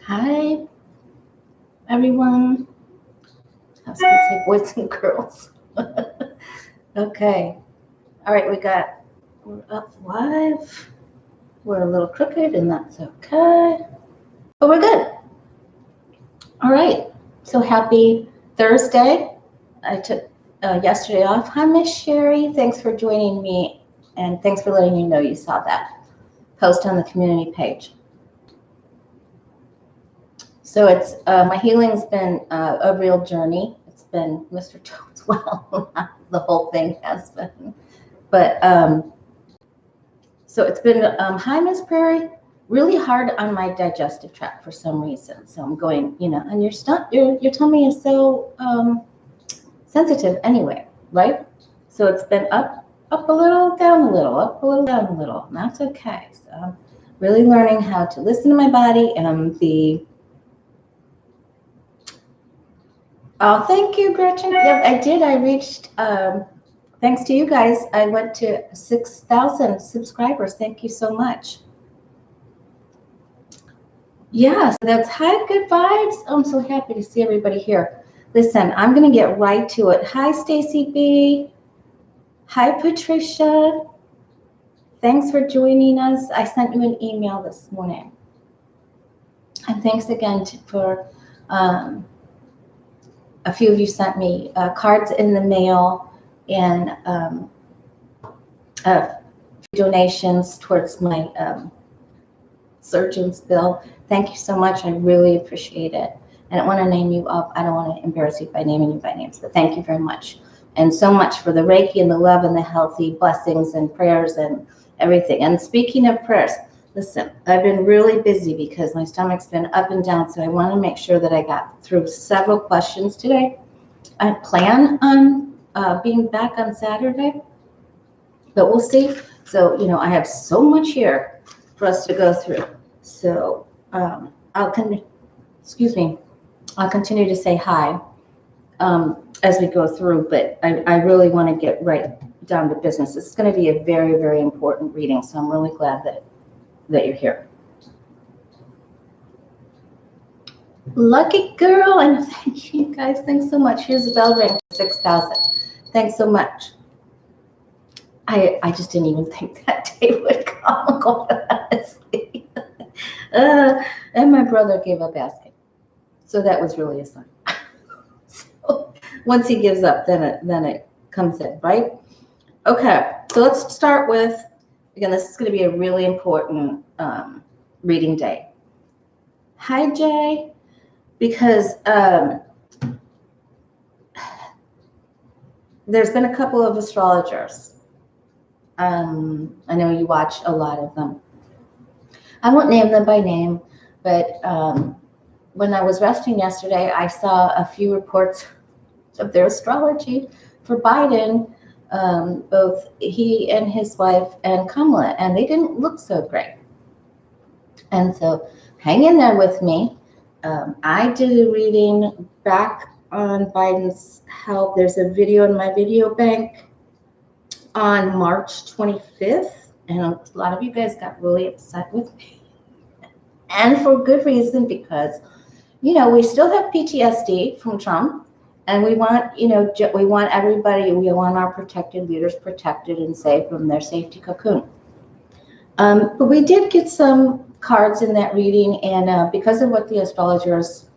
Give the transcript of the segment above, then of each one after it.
Hi, everyone. I was going to say boys and girls. Okay. All right, we're up live. We're a little crooked, and that's okay. But we're good. All right. So happy Thursday. I took yesterday off. Hi, Miss Sherry. Thanks for joining me, and thanks for letting me know you saw that post on the community page. So it's my healing's been a real journey. It's been Mr. Swalwell, the whole thing has been. But so it's been hi, Miss Prairie, really hard on my digestive tract for some reason. So I'm going, and your tummy is so sensitive anyway, right? So it's been up a little, down a little, up a little, down a little, and that's okay. So I'm really learning how to listen to my body and Oh, thank you, Gretchen. Yep, I did. I reached, thanks to you guys, I went to 6,000 subscribers. Thank you so much. Yes, that's hi, good vibes. I'm so happy to see everybody here. Listen, I'm going to get right to it. Hi, Stacy B. Hi, Patricia. Thanks for joining us. I sent you an email this morning. And thanks again for... a few of you sent me cards in the mail and donations towards my surgeon's bill. Thank you so much. I really appreciate it. I don't want to name you up. I don't want to embarrass you by naming you by names, but thank you very much. And so much for the Reiki and the love and the healthy blessings and prayers and everything. And speaking of prayers, listen, I've been really busy because my stomach's been up and down, so I want to make sure that I got through several questions today. I plan on being back on Saturday, but we'll see. So, I have so much here for us to go through. So I'll continue to say hi as we go through, but I really want to get right down to business. This is going to be a very, very important reading, so I'm really glad that you're here. Lucky girl, and thank you guys. Thanks so much. Here's a bell ring, 6,000. Thanks so much. I just didn't even think that day would come, honestly. And my brother gave up asking, so that was really a sign. So once he gives up, then it comes in, right? Okay, so let's start with. Again, this is going to be a really important reading day. Hi, Jay, because there's been a couple of astrologers. I know you watch a lot of them. I won't name them by name, but when I was resting yesterday, I saw a few reports of their astrology for Biden. Both he and his wife and Kamala, and they didn't look so great. And so hang in there with me. I did a reading back on Biden's health. There's a video in my video bank on March 25th, and a lot of you guys got really upset with me. And for good reason, because, we still have PTSD from Trump. And we want, we want everybody, we want our protected leaders protected and safe from their safety cocoon. But we did get some cards in that reading, and because of what the astrologers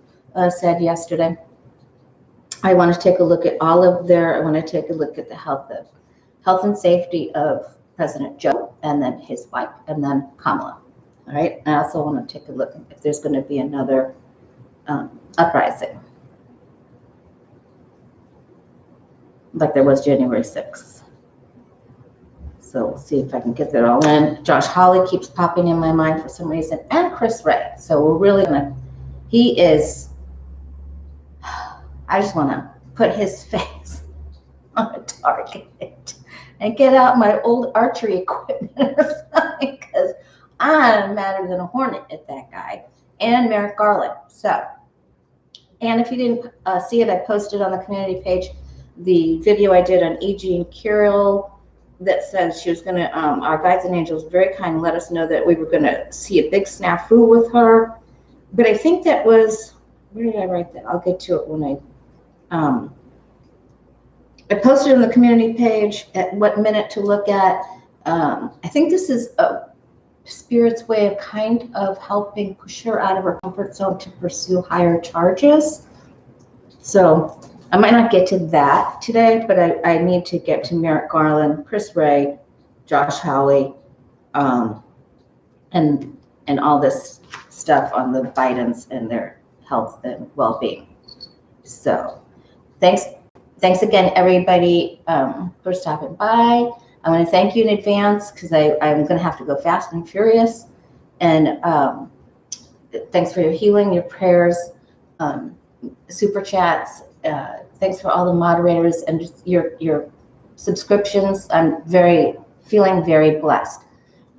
said yesterday, I want to take a look at I want to take a look at the health and safety of President Joe, and then his wife, and then Kamala. All right. I also want to take a look if there's going to be another uprising, like there was January 6th. So we'll see if I can get that all in. Josh Hawley keeps popping in my mind for some reason, and Chris Wray. So we're really I just want to put his face on a target and get out my old archery equipment or something, because I'm madder than a hornet at that guy and Merrick Garland. So, and if you didn't see it, I posted on the community page the video I did on E.G. and Kirill that says she was going to, our guides and angels very kind, let us know that we were going to see a big snafu with her. but I think that was, where did I write that? I'll get to it when I posted on the community page at what minute to look at. I think this is a Spirit's way of kind of helping push her out of her comfort zone to pursue higher charges. So I might not get to that today, but I need to get to Merrick Garland, Chris Wray, Josh Hawley, and all this stuff on the Bidens and their health and well-being. So thanks again, everybody, for stopping by. I want to thank you in advance because I'm going to have to go fast and furious. And thanks for your healing, your prayers, super chats. Thanks for all the moderators and just your subscriptions. I'm feeling very blessed.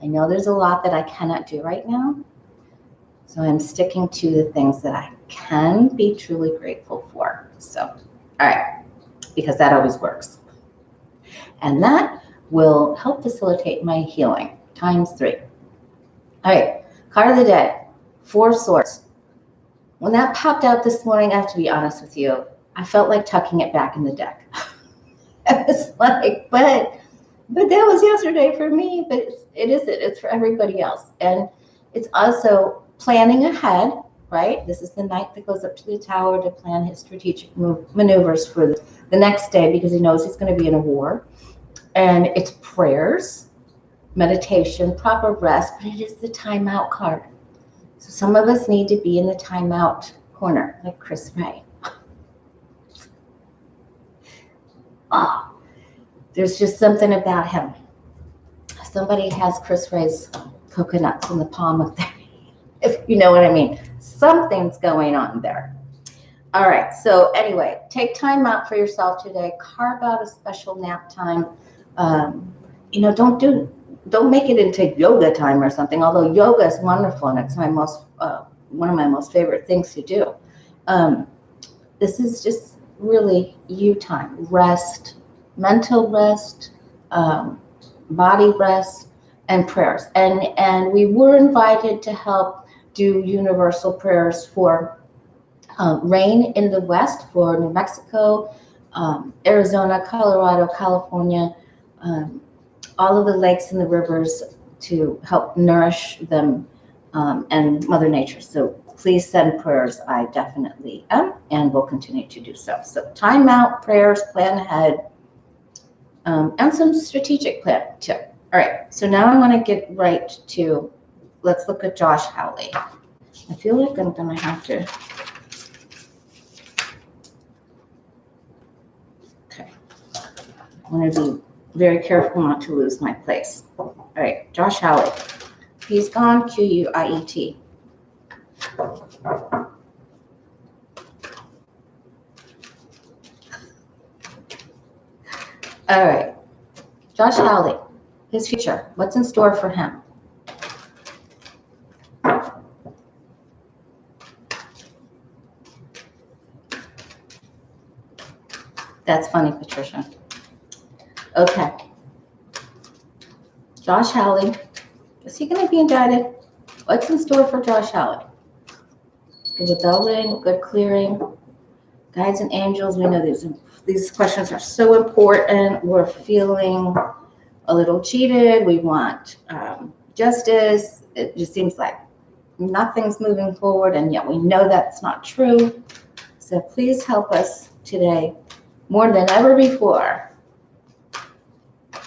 I know there's a lot that I cannot do right now. So I'm sticking to the things that I can be truly grateful for. So, all right, because that always works. And that will help facilitate my healing, ×3. All right, card of the day, 4 Swords. When that popped out this morning, I have to be honest with you, I felt like tucking it back in the deck. I was like, but that was yesterday for me, but it isn't, it's for everybody else. And it's also planning ahead, right? This is the knight that goes up to the tower to plan his strategic maneuvers for the next day because he knows he's going to be in a war. And it's prayers, meditation, proper rest, but it is the timeout card. So some of us need to be in the timeout corner, like Chris Wray. There's just something about him. Somebody has Chris Wray's coconuts in the palm of their hand, if you know what I mean. Something's going on there. All right, so anyway, take time out for yourself today. Carve out a special nap time. Don't make it into yoga time or something, although yoga is wonderful and it's one of my most favorite things to do. This is just really you time, rest, mental rest, body rest, and prayers. And we were invited to help do universal prayers for rain in the West, for New Mexico, Arizona, Colorado, California, all of the lakes and the rivers to help nourish them and Mother Nature. So please send prayers. I definitely am and will continue to do so. So time out, prayers, plan ahead, and some strategic plan too. All right, so now I want to get right to, let's look at Josh Hawley. I feel like I'm going to have to, okay. I'm going to be very careful not to lose my place. All right, Josh Hawley. He's gone, Q-U-I-E-T. All right, Josh Hawley, his future, what's in store for him? That's funny, Patricia. Okay. Josh Hawley, is he going to be indicted? What's in store for Josh Hawley? Good building, good clearing, guides and angels. We know these questions are so important. We're feeling a little cheated. We want justice. It just seems like nothing's moving forward, and yet we know that's not true. So please help us today, more than ever before,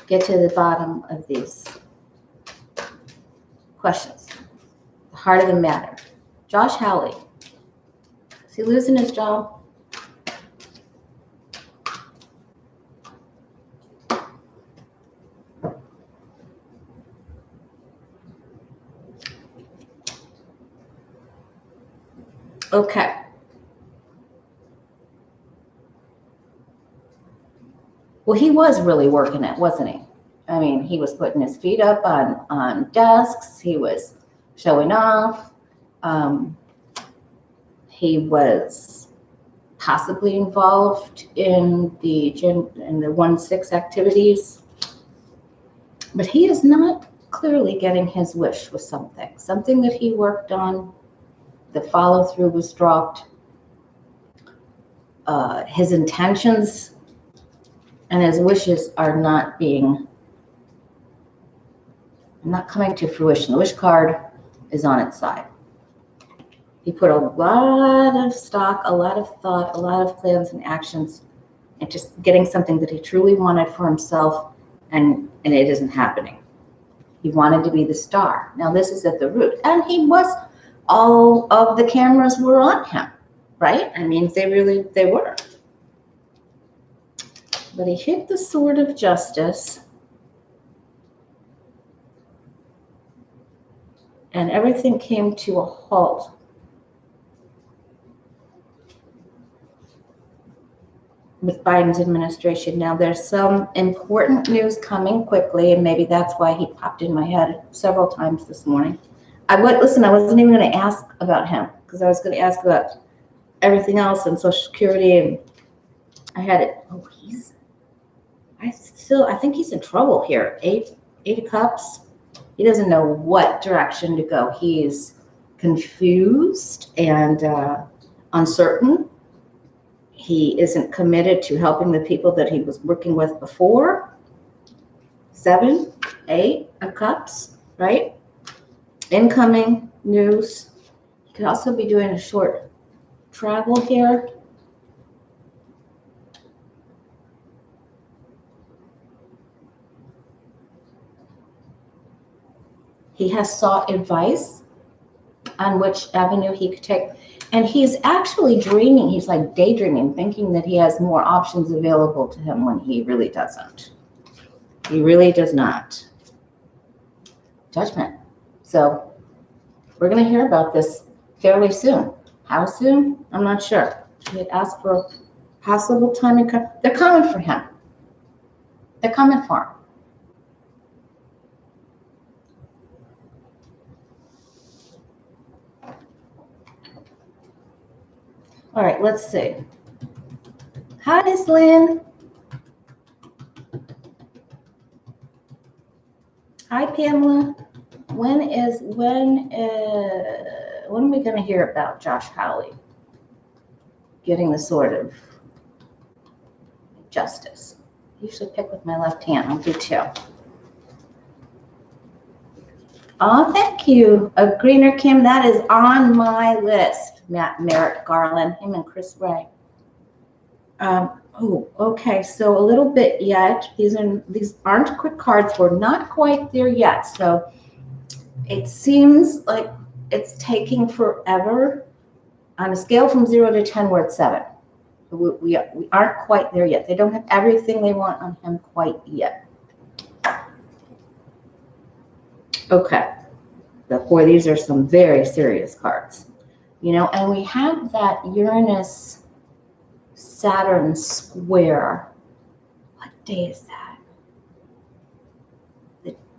get to the bottom of these questions, the heart of the matter. Josh Hawley, is he losing his job? Okay. Well, he was really working it, wasn't he? I mean, he was putting his feet up on desks. He was showing off. He was possibly involved in the 1-6 activities. But he is not clearly getting his wish with something that he worked on the follow-through was dropped. His intentions and his wishes are not coming to fruition. The wish card is on its side. He put a lot of stock, a lot of thought, a lot of plans and actions into just getting something that he truly wanted for himself, and it isn't happening. He wanted to be the star. Now this is at the root, and he was. All of the cameras were on him, right? I mean, they were. But he hit the sword of justice, and everything came to a halt. With Biden's administration. Now there's some important news coming quickly, and maybe that's why he popped in my head several times this morning. I wasn't even going to ask about him, because I was going to ask about everything else and Social Security, and I had it. Oh, I think he's in trouble here. Eight of Cups. He doesn't know what direction to go. He's confused and uncertain. He isn't committed to helping the people that he was working with before. 7, 8 of Cups, right? Incoming news. He could also be doing a short travel here. He has sought advice on which avenue he could take. And he's actually dreaming, he's like daydreaming, thinking that he has more options available to him when he really doesn't. He really does not. Judgment. So we're going to hear about this fairly soon. How soon? I'm not sure. He had asked for possible time. They're coming for him. They're coming for him. All right, let's see. Hi, Miss Lynn. Hi, Pamela. When are we going to hear about Josh Hawley getting the sword of justice? I usually pick with my left hand. I'll do two. Oh, thank you. A greener Kim, that is on my list. Merrick Garland, him and Chris Wray. Oh, okay. So a little bit yet. These aren't quick cards. We're not quite there yet. So it seems like it's taking forever. On a scale from 0 to 10, we're at 7. We aren't quite there yet. They don't have everything they want on him quite yet. Okay. But boy, these are some very serious cards. You know, and we have that Uranus-Saturn square. What day is that?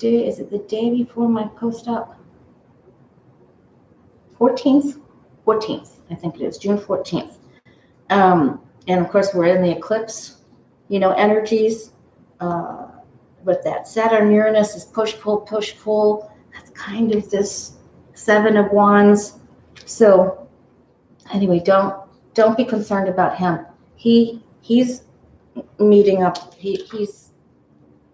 Is it the day before my post-up? 14th? 14th, I think it is, June 14th. And of course, we're in the eclipse, you know, energies. But that Saturn-Uranus is push-pull. That's kind of this 7 of Wands. So anyway, don't be concerned about him. He's meeting up. This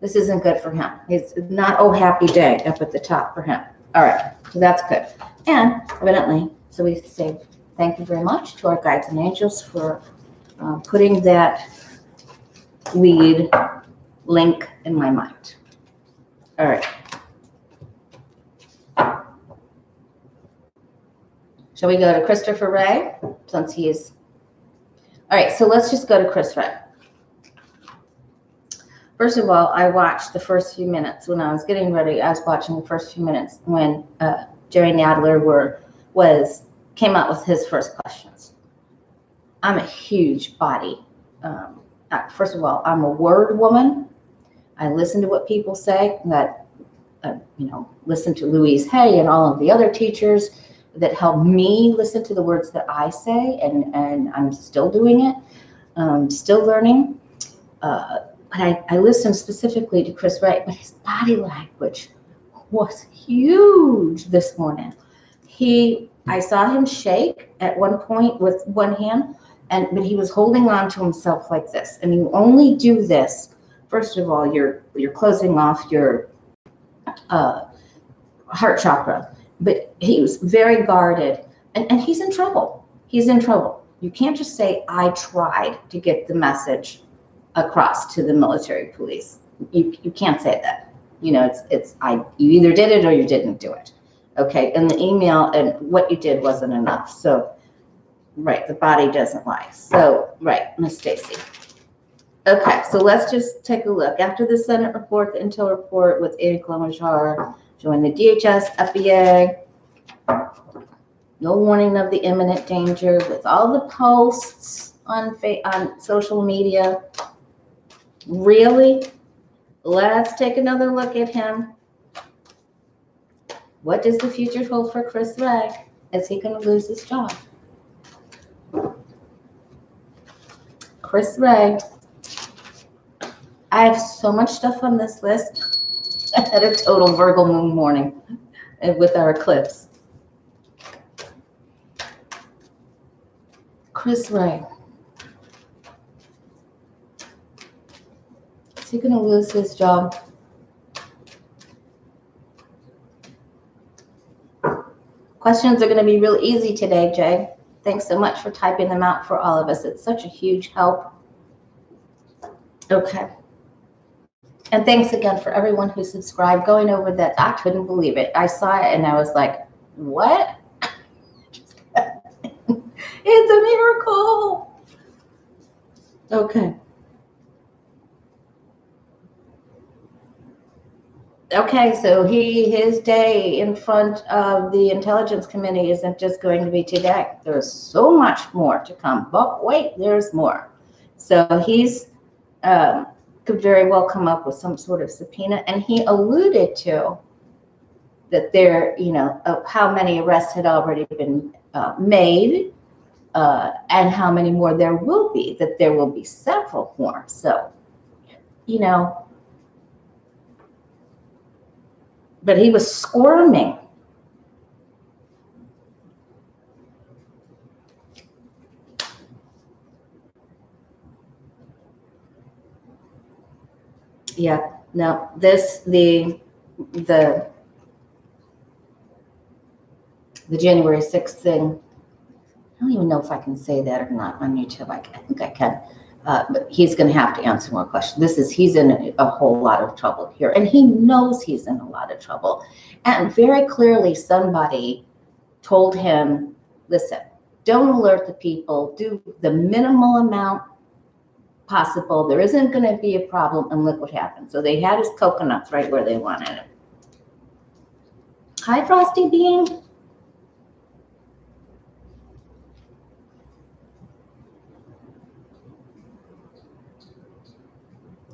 isn't good for him. It's not happy day up at the top for him. All right, so that's good. And evidently, so we say thank you very much to our guides and angels for putting that lead link in my mind. All right. Shall we go to Christopher Wray, since he's... All right, so let's just go to Chris Wray. First of all, I watched the first few minutes when I was getting ready. I was watching the first few minutes when Jerry Nadler came out with his first questions. I'm a huge body. First of all, I'm a word woman. I listen to what people say. Listen to Louise Hay and all of the other teachers that help me listen to the words that I say, and I'm still doing it, still learning. But I listened specifically to Chris Wray, but his body language was huge this morning. He I saw him shake at one point with one hand, but he was holding on to himself like this. And you only do this. First of all, you're closing off your heart chakra, but he was very guarded, and he's in trouble. He's in trouble. You can't just say, I tried to get the message across to the military police. You can't say that. You know, you either did it or you didn't do it. Okay, and the email and what you did wasn't enough. So, right, the body doesn't lie. So, right, Miss Stacy. Okay, so let's just take a look. After the Senate report, the intel report with Amy Klobuchar joined the DHS, FBA. No warning of the imminent danger with all the posts on social media. Really? Let's take another look at him. What does the future hold for Chris Wray? Is he going to lose his job? Chris Wray. I have so much stuff on this list. I had a total Virgo moon morning with our eclipse. Chris Wray. Is he going to lose his job? Questions are going to be real easy today, Jay. Thanks so much for typing them out for all of us. It's such a huge help. Okay. And thanks again for everyone who subscribed. Going over that, I couldn't believe it. I saw it and I was like, what? It's a miracle. Okay. Okay, so his day in front of the Intelligence Committee isn't just going to be today. There's so much more to come. But wait, there's more. So he's could very well come up with some sort of subpoena, and he alluded to that there, how many arrests had already been made, and how many more there will be. That there will be several more. So, but he was squirming. Yeah, no, the January 6th thing, I don't even know if I can say that or not on YouTube. I think I can. But he's going to have to answer more questions. He's in a whole lot of trouble here, and he knows he's in a lot of trouble. And very clearly, somebody told him, listen, don't alert the people, do the minimal amount possible. There isn't going to be a problem, and look what happened. So they had his coconuts right where they wanted him. Hi, Frosty Bean.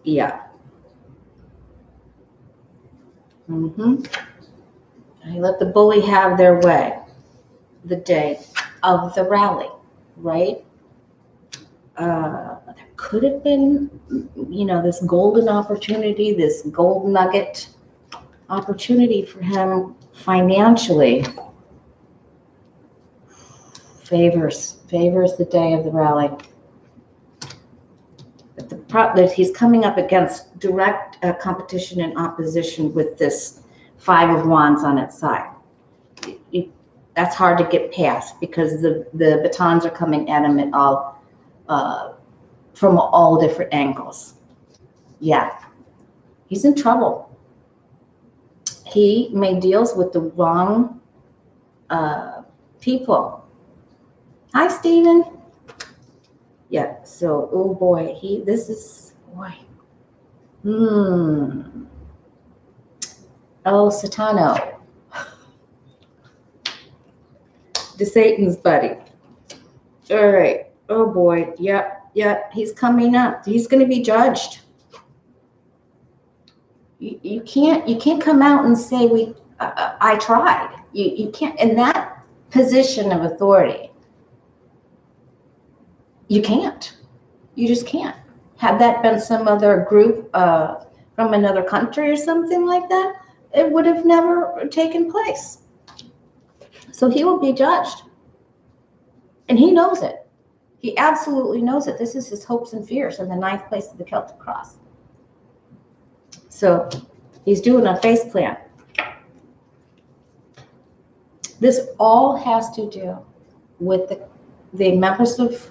Yeah. I let the bully have their way the day of the rally, right? There could have been, this golden opportunity, this gold nugget opportunity for him financially. Favors the day of the rally. But the problem is he's coming up against direct competition and opposition with this Five of Wands on its side. That's hard to get past because the batons are coming at him from all different angles. Yeah, he's in trouble. He made deals with the wrong people. Hi, Stephen. Yeah, so, oh boy, Oh, Satano. The Satan's buddy. All right. Oh boy. Yep. He's coming up. He's going to be judged. You can't come out and say I tried. You can't in that position of authority. You can't. You just can't. Had that been some other group from another country or something like that, it would have never taken place. So he will be judged. And he knows it. He absolutely knows it. This is his hopes and fears in the 9th place of the Celtic Cross. So he's doing a face plant. This all has to do with the members of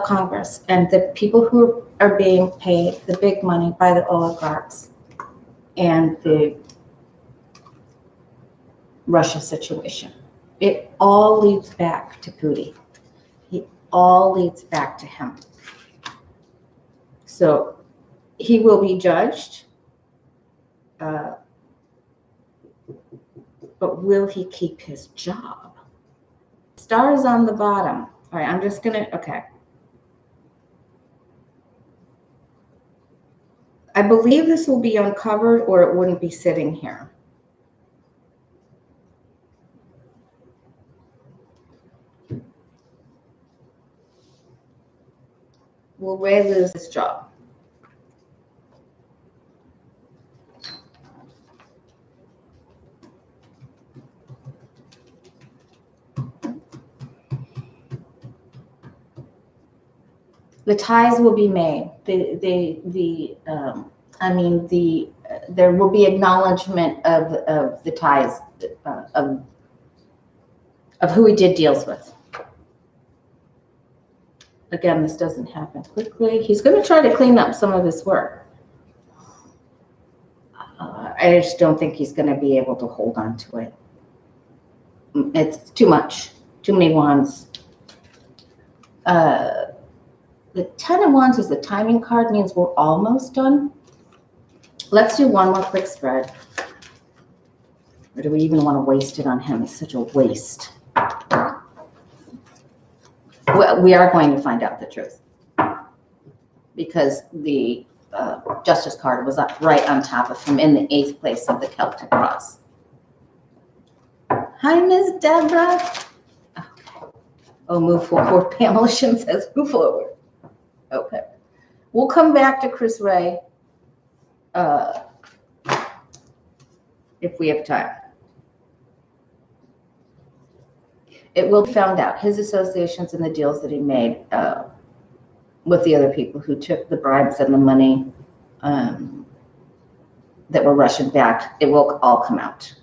Congress and the people who are being paid the big money by the oligarchs and the Russia situation. It all leads back to Putin. It all leads back to him. So he will be judged, but will he keep his job? Stars on the bottom. All right, I'm just gonna, okay. I believe this will be uncovered or it wouldn't be sitting here. Will Wray lose his job? The ties will be made. There will be acknowledgement of the ties of who he did deals with. Again, this doesn't happen quickly. He's going to try to clean up some of his work. I just don't think he's going to be able to hold on to it. It's too much. Too many wands. The 10 of Wands is the timing card, means we're almost done. Let's do one more quick spread. Or do we even want to waste it on him? It's such a waste. Well, we are going to find out the truth. Because the Justice card was up right on top of him in the 8th place of the Celtic Cross. Hi, Miss Deborah. Okay. Oh, move forward. Pamela Shim says move forward. Okay. We'll come back to Chris Wray if we have time. It will be found out, his associations and the deals that he made with the other people who took the bribes and the money that were Russian backed. It will all come out.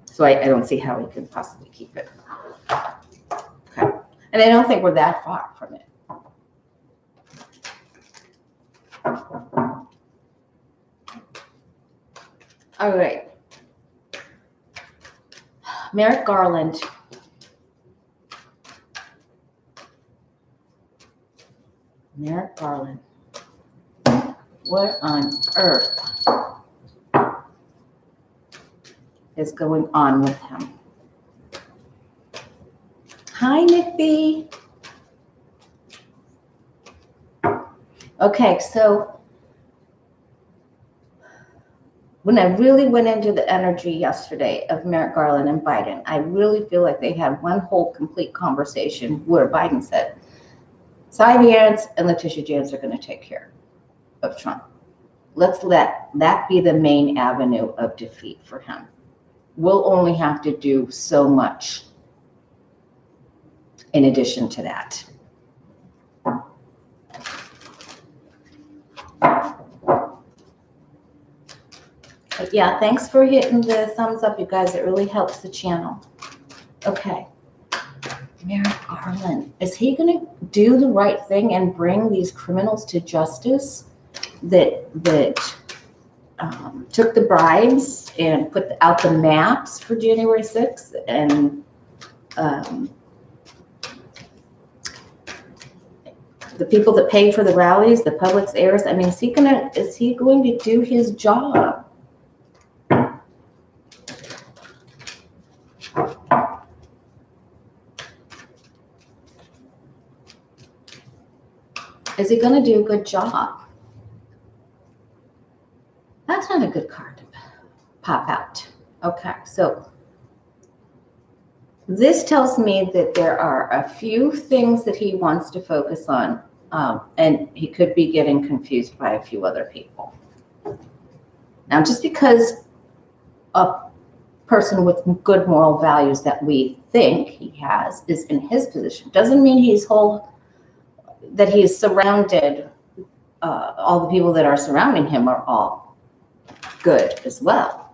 So I don't see how he could possibly keep it. Okay. And I don't think we're that far from it. All right. Merrick Garland. Merrick Garland. What on earth is going on with him? Hi, Nick B. Okay, so when I really went into the energy yesterday of Merrick Garland and Biden, I really feel like they had one whole complete conversation where Biden said, Cy Vance and Letitia James are going to take care of Trump. Let's let that be the main avenue of defeat for him. We'll only have to do so much in addition to that. But yeah, thanks for hitting the thumbs up, you guys. It really helps the channel. Okay. Merrick Garland. Is he going to do the right thing and bring these criminals to justice that took the bribes and put out the maps for January 6th and the people that paid for the rallies, the public's heirs? I mean, is he going to do his job? Is he going to do a good job? That's not a good card to pop out. Okay, so this tells me that there are a few things that he wants to focus on, and he could be getting confused by a few other people. Now, just because person with good moral values that we think he has is in his position. Doesn't mean that he is surrounded, all the people that are surrounding him are all good as well.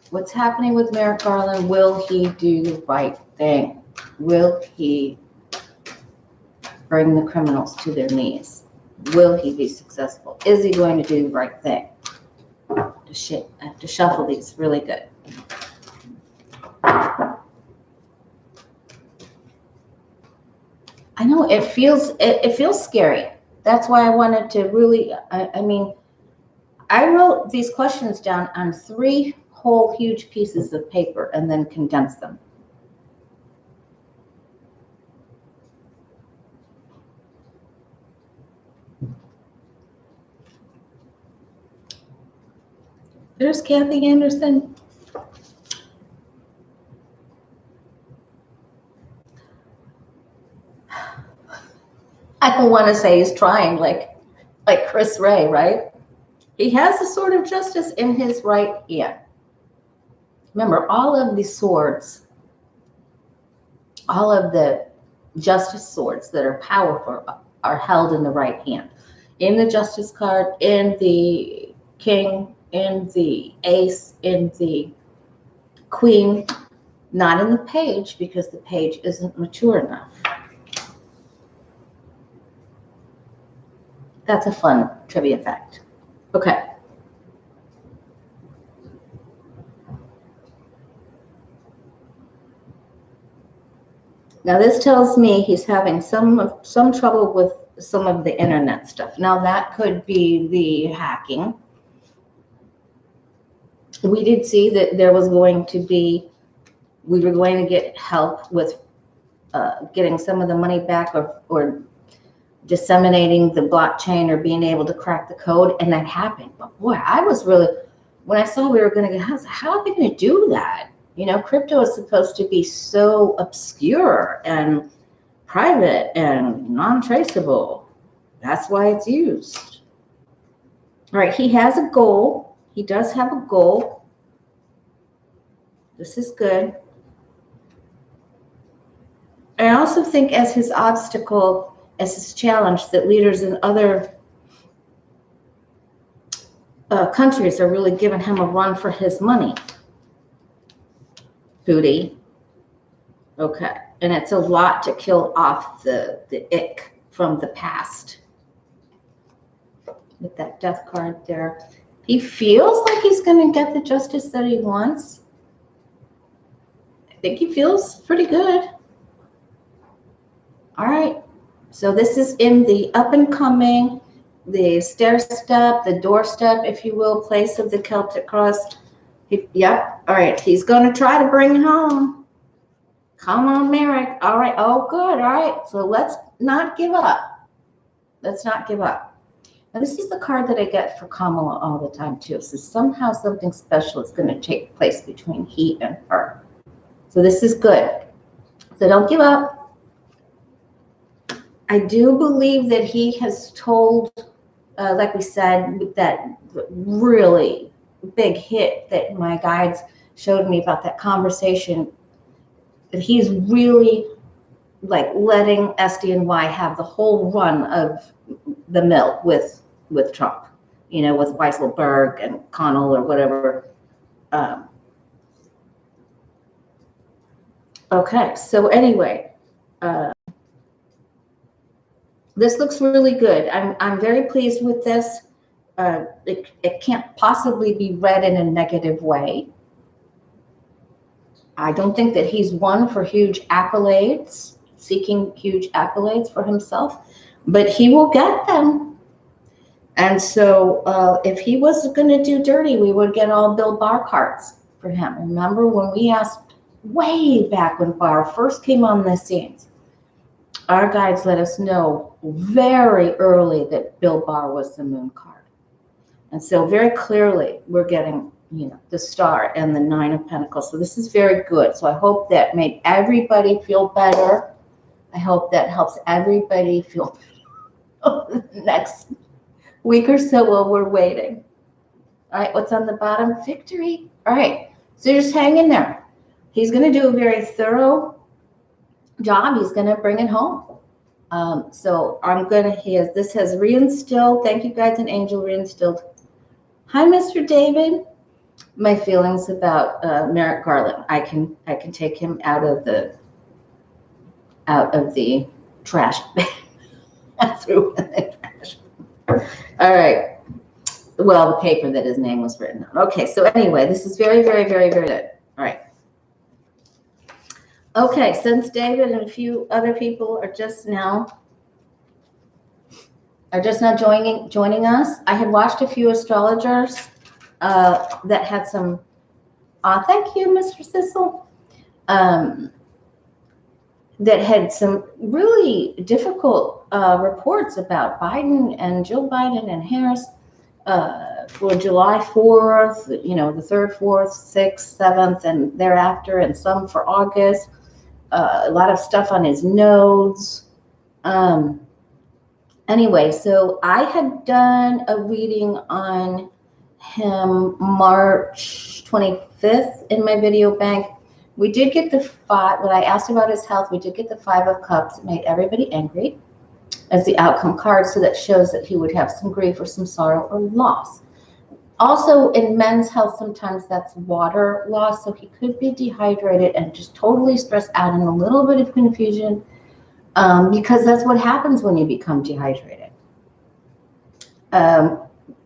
What's happening with Merrick Garland? Will he do the right thing? Will he bring the criminals to their knees? Will he be successful? Is he going to do the right thing? I have to shuffle these really good. I know it feels scary. That's why I wanted to really, I wrote these questions down on 3 whole huge pieces of paper and then condensed them. There's Kathy Anderson. I don't want to say he's trying like Chris Wray, right? He has a sword of justice in his right hand. Remember, all of the swords, all of the justice swords that are powerful are held in the right hand. In the justice card, in the king, in the ace, in the queen, not in the page because the page isn't mature enough. That's a fun trivia fact. Okay. Now this tells me he's having some trouble with some of the internet stuff. Now that could be the hacking. We did see that there was going to be, we were going to get help with getting some of the money back or disseminating the blockchain or being able to crack the code, and that happened. But boy, I was really, when I saw we were going to get, I was like, how are they going to do that? You know, crypto is supposed to be so obscure and private and non-traceable. That's why it's used. All right, he has a goal. He does have a goal. This is good. I also think as his obstacle, as his challenge, that leaders in other countries are really giving him a run for his money. Booty. Okay. And it's a lot to kill off the ick from the past. With that death card there. He feels like he's going to get the justice that he wants. I think he feels pretty good. All right. So this is in the up and coming, the stair step, the doorstep, if you will, place of the Celtic cross. Yep. All right. He's going to try to bring it home. Come on, Merrick. All right. Oh, good. All right. So let's not give up. Let's not give up. Now, this is the card that I get for Kamala all the time, too. So somehow something special is going to take place between he and her. So this is good. So don't give up. I do believe that he has told, like we said, with that really big hit that my guides showed me about that conversation, that he's really like letting SDNY have the whole run of the mill with Trump, you know, with Weisselberg and Connell or whatever. Okay, so anyway, this looks really good. I'm very pleased with this. It can't possibly be read in a negative way. I don't think that he's one for huge accolades, seeking huge accolades for himself, but he will get them. And so if he was going to do dirty, we would get all Bill Barr cards for him. Remember when we asked way back when Barr first came on the scenes, our guides let us know very early that Bill Barr was the moon card. And so very clearly we're getting, you know, the star and the 9 of Pentacles. So this is very good. So I hope that made everybody feel better. I hope that helps everybody feel better next week or so while we're waiting. All right, what's on the bottom? Victory. All right, so just hang in there. He's going to do a very thorough job. He's going to bring it home. So I'm going to, this has reinstilled, thank you guys, an angel reinstilled. Hi, Mr. David. My feelings about Merrick Garland. I can take him out of the trash bag. I threw in the trash. All right. Well, the paper that his name was written on. Okay, so anyway, this is very, very, very, very good. All right. Okay, since David and a few other people are just now joining us, I had watched a few astrologers that had some. Thank you, Mr. Sissel. That had some really difficult reports about Biden and Joe Biden and Harris for July 4th, the 3rd, 4th, 6th, 7th, and thereafter, and some for August. A lot of stuff on his nodes. Anyway, so I had done a reading on him March 25th in my video bank. We did get the 5, when I asked about his health, we did get the 5 of Cups. It made everybody angry as the outcome card, so that shows that he would have some grief or some sorrow or loss. Also, in men's health, sometimes that's water loss, so he could be dehydrated and just totally stressed out and a little bit of confusion, because that's what happens when you become dehydrated.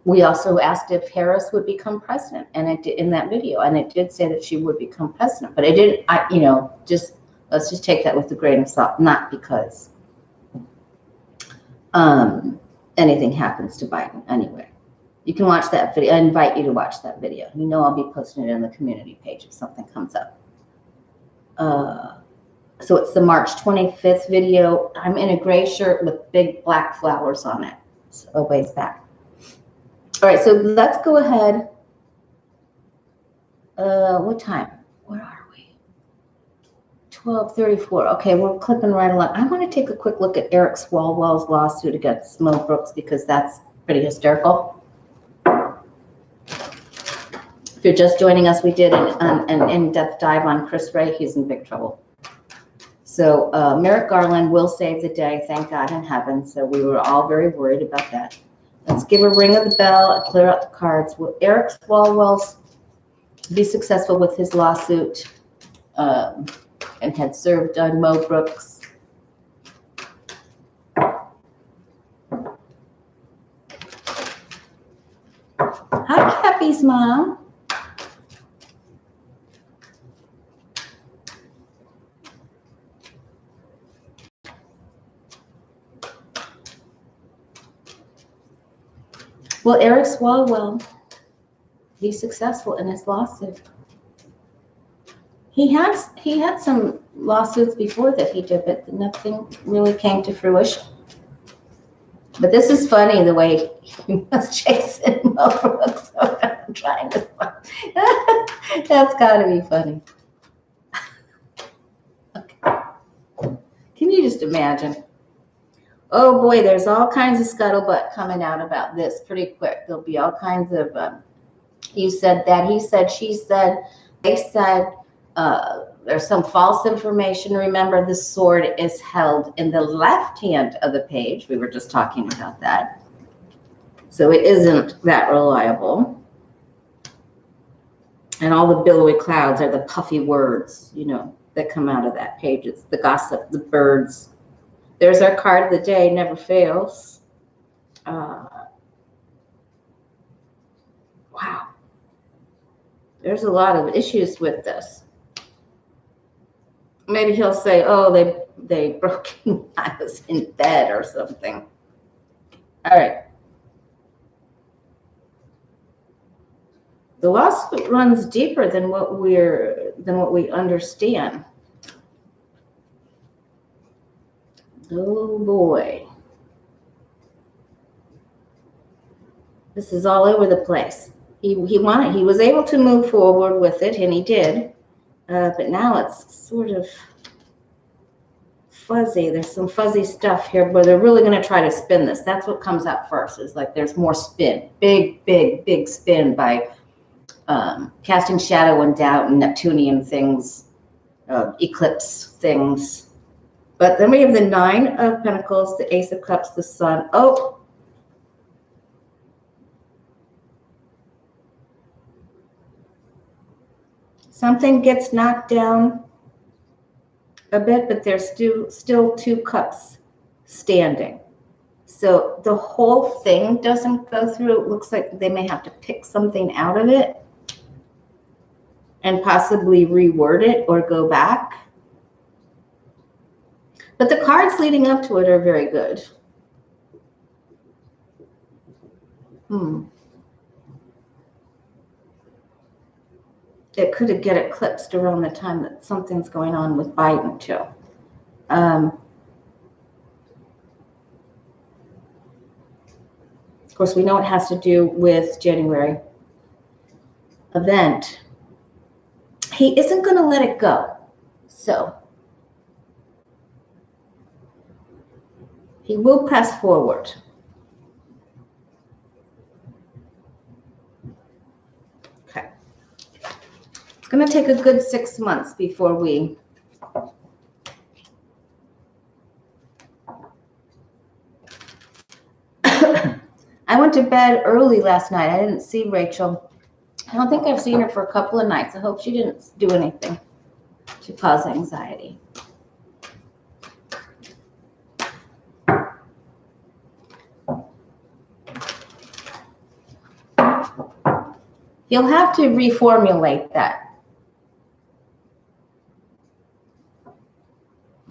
We also asked if Harris would become president, and it did in that video, and it did say that she would become president, but it didn't. Let's just take that with a grain of salt, not because anything happens to Biden. Anyway, you can watch that video. I invite you to watch that video. I'll be posting it on the community page if something comes up. So it's the March 25th video. I'm in a gray shirt with big black flowers on it. It's a ways back. All right, so let's go ahead. What time? Where are we? 12:34. Okay, we're clipping right along. I want to take a quick look at Eric Swalwell's lawsuit against Mo Brooks, because that's pretty hysterical. If you're just joining us, we did an in-depth dive on Chris Wray. He's in big trouble. So Merrick Garland will save the day, thank God in heaven. So we were all very worried about that. Let's give a ring of the bell and clear out the cards. Will Eric Swalwell be successful with his lawsuit and had served on Mo Brooks? Hi, Cappy's mom. Will Eric Swalwell be successful in his lawsuit? He had some lawsuits before that he did, but nothing really came to fruition. But this is funny, the way he was chasing Mo Brooks. I'm trying to find. That's got to be funny. Okay. Can you just imagine? Oh boy, there's all kinds of scuttlebutt coming out about this pretty quick. There'll be all kinds of, you said that, he said, she said, they said, there's some false information. Remember, the sword is held in the left hand of the page. We were just talking about that. So it isn't that reliable. And all the billowy clouds are the puffy words, that come out of that page. It's the gossip, the birds. There's our card of the day, never fails. Wow. There's a lot of issues with this. Maybe he'll say, oh, they broke in, I was in bed or something. All right. The lawsuit runs deeper than what we understand. Oh boy. This is all over the place. He was able to move forward with it, and he did. But now it's sort of fuzzy. There's some fuzzy stuff here, but they're really going to try to spin this. That's what comes out first, is like there's more spin. Big, big, big spin by casting shadow and doubt and Neptunian things, eclipse things. But then we have the Nine of Pentacles, the Ace of Cups, the Sun. Oh, something gets knocked down a bit, but there's still two cups standing. So the whole thing doesn't go through. It looks like they may have to pick something out of it and possibly reword it or go back. But the cards leading up to it are very good. It could get eclipsed around the time that something's going on with Biden too. Of course, we know it has to do with January event. He isn't going to let it go. So he will press forward. Okay. It's going to take a good 6 months before we I went to bed early last night. I didn't see Rachel. I don't think I've seen her for a couple of nights. I hope she didn't do anything to cause anxiety. You'll have to reformulate that.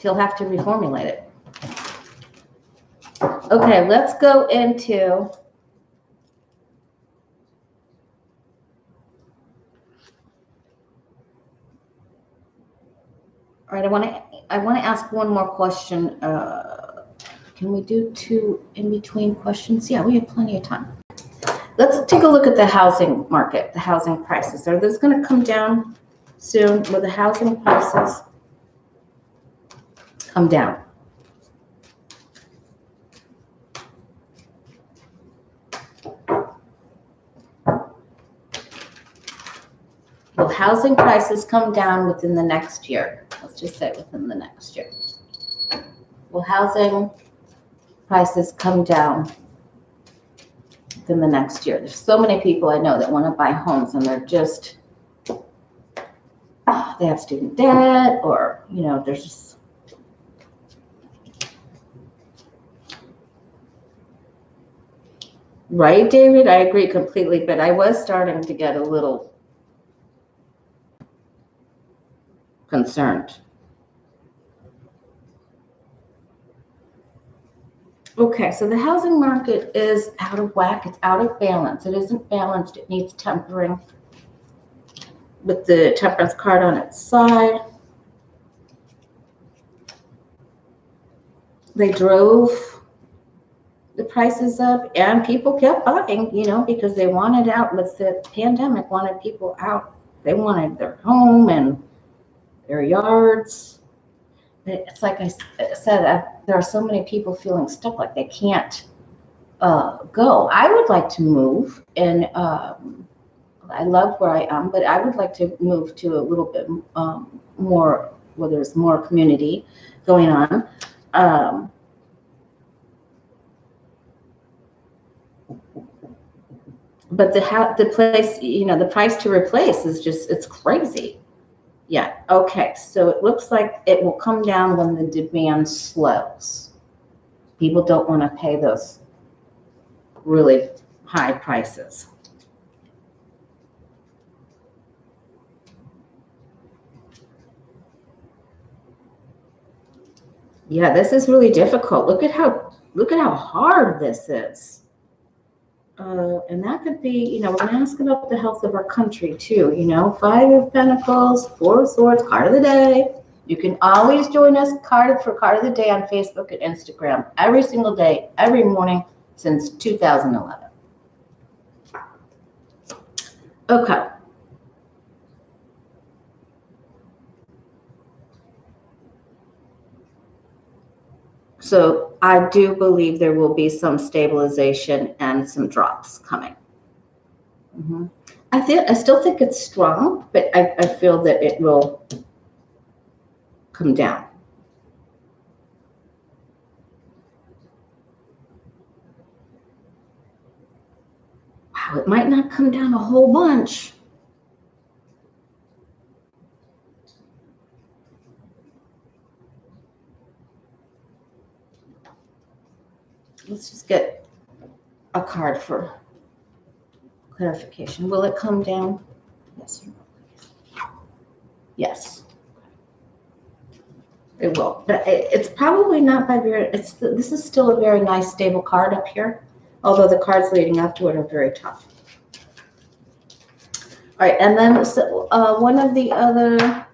He'll have to reformulate it. Okay, let's go into all right, I want to ask one more question. Can we do 2 in between questions? Yeah, we have plenty of time. Let's take a look at the housing market, the housing prices. Are those going to come down soon? Will the housing prices come down? Will housing prices come down within the next year? Let's just say within the next year. Will housing prices come down within the next year? There's so many people I know that want to buy homes and they're just, they have student debt or, you know, there's just, right, David? I agree completely, but I was starting to get a little concerned. Okay, so the housing market is out of whack. It's out of balance. It isn't balanced. It needs tempering with the temperance card on its side. They drove the prices up and people kept buying, you know, because they wanted out with the pandemic, wanted people out. They wanted their home and their yards. It's like I said, there are so many people feeling stuck, like they can't go. I would like to move, and I love where I am, but I would like to move to a little bit more, where there's more community going on. But the place, you know, the price to replace is just, it's crazy. Yeah, okay, so it looks like it will come down when the demand slows. People don't want to pay those really high prices. Yeah, this is really difficult. Look at how hard this is. And that could be, you know, we're going to ask about the health of our country too, you know, 5 of Pentacles, 4 of Swords, card of the day. You can always join us for card of the day on Facebook and Instagram every single day, every morning since 2011. Okay. So I do believe there will be some stabilization and some drops coming. I still think it's strong, but I feel that it will come down. Wow, it might not come down a whole bunch. Let's just get a card for clarification. Will it come down? Yes or no? Yes. It will, but it's probably not by very, this is still a very nice stable card up here, although the cards leading up to it are very tough. All right, and then so, one of the other